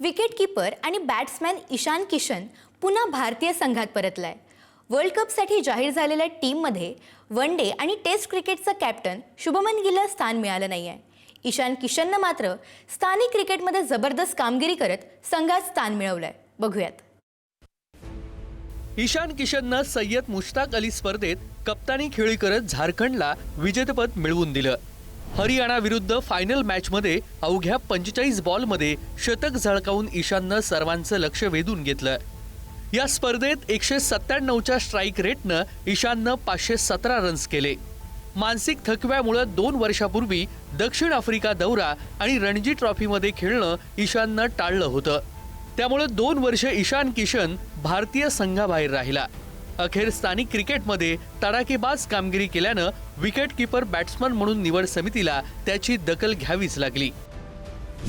Wicketkeeper आणि batsman Ishan Kishan पुन्हा भारतीय संघात परतलाय। वर्ल्ड कपसाठी जाहीर झालेल्या टीममध्ये वन डे आणि टेस्ट क्रिकेटचा कॅप्टन शुभमन गिलला स्थान मिळालं नाहीये। ईशान किशननं मात्र स्थानिक क्रिकेटमध्ये जबरदस्त कामगिरी करत संघात स्थान मिळवलंय। बघूयात। ईशान किशननं सय्यद मुश्ताक अली स्पर्धेत कप्तानी खेळी करत झारखंडला विजेतेपद मिळवून दिलं। हरियाणा विरुद्ध फायनल मॅचमध्ये अवघ्या 45 बॉलमध्ये शतक झळकावून ईशाननं सर्वांचं लक्ष वेधून घेतलं। या स्पर्धेत 197च्या स्ट्राईक रेटनं ईशाननं 517 रन्स केले। मानसिक थकव्यामुळे 2 वर्षापूर्वी दक्षिण आफ्रिका दौरा आणि रणजी ट्रॉफीमध्ये खेळणं ईशाननं टाळलं होतं। त्यामुळे 2 वर्ष ईशान किशन भारतीय संघाबाहेर राहिला। अखेर स्थानिक क्रिकेटमध्ये तडाखेबाज कामगिरी केल्यानं विकेटकीपर बॅट्समन म्हणून निवड समितीला त्याची दखल घ्यावीच लागली।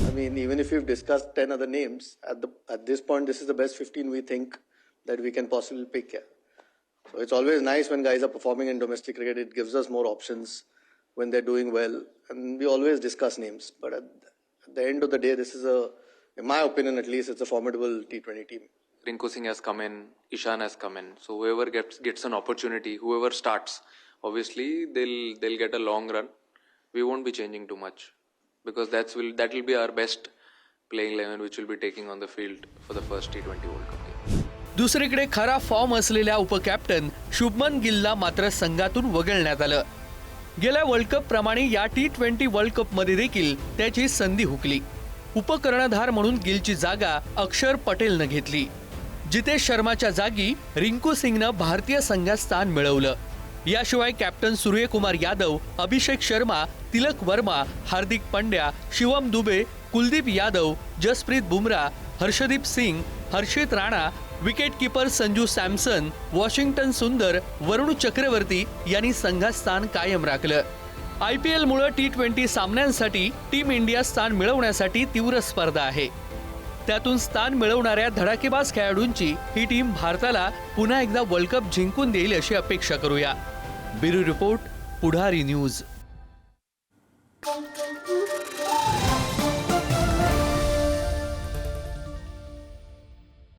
I mean, even if we've discussed 10 other names, at this point, this is the best 15 we think that we can possibly pick here. So it's always nice when guys are performing in domestic cricket. It gives us more options when they're doing well, and we always discuss names. But at the end of the day, this is in my opinion at least, it's a formidable T20 team. Rinku Singh has come in, Ishan has come in. So whoever gets an opportunity, whoever starts, obviously they'll get a long run. We won't be changing too much because that will be our best playing 11 which will be taking on the field for the first T20 World Cup game. दुसरीकडे खरा form असलेल्या उपकॅप्टन शुभमन गिलला मात्र संघातून वगळण्यात आलं। गेल्या world cup प्रमाणे या T20 वर्ल्ड कप मध्ये देखील त्याची संधी हुकली। उपकर्णधार म्हणून गिलची जागा अक्षर पटेलनं घेतली। जितेश शर्माच्या जागी रिंकू सिंगनं भारतीय संघात स्थान मिळवलं। याशिवाय कॅप्टन सूर्यकुमार यादव, अभिषेक शर्मा, तिलक वर्मा, हार्दिक पंड्या, शिवम दुबे, कुलदीप यादव, जसप्रीत बुमराह, हर्षदीप सिंग, हर्षित राणा, विकेटकीपर संजू सॅमसन, वॉशिंग्टन सुंदर, वरुण चक्रवर्ती यांनी संघात स्थान कायम राखलं। IPL मुळे T20 सामन्यांसाठी टीम इंडिया स्थान मिळवण्यासाठी तीव्र स्पर्धा आहे। त्यातून स्थान मिळवणाऱ्या धडाकेबाज खेळाडूंची ही टीम भारताला पुन्हा एकदा वर्ल्ड कप जिंकून देईल अशी अपेक्षा करूया। ब्युरो रिपोर्ट, पुढारी न्यूज।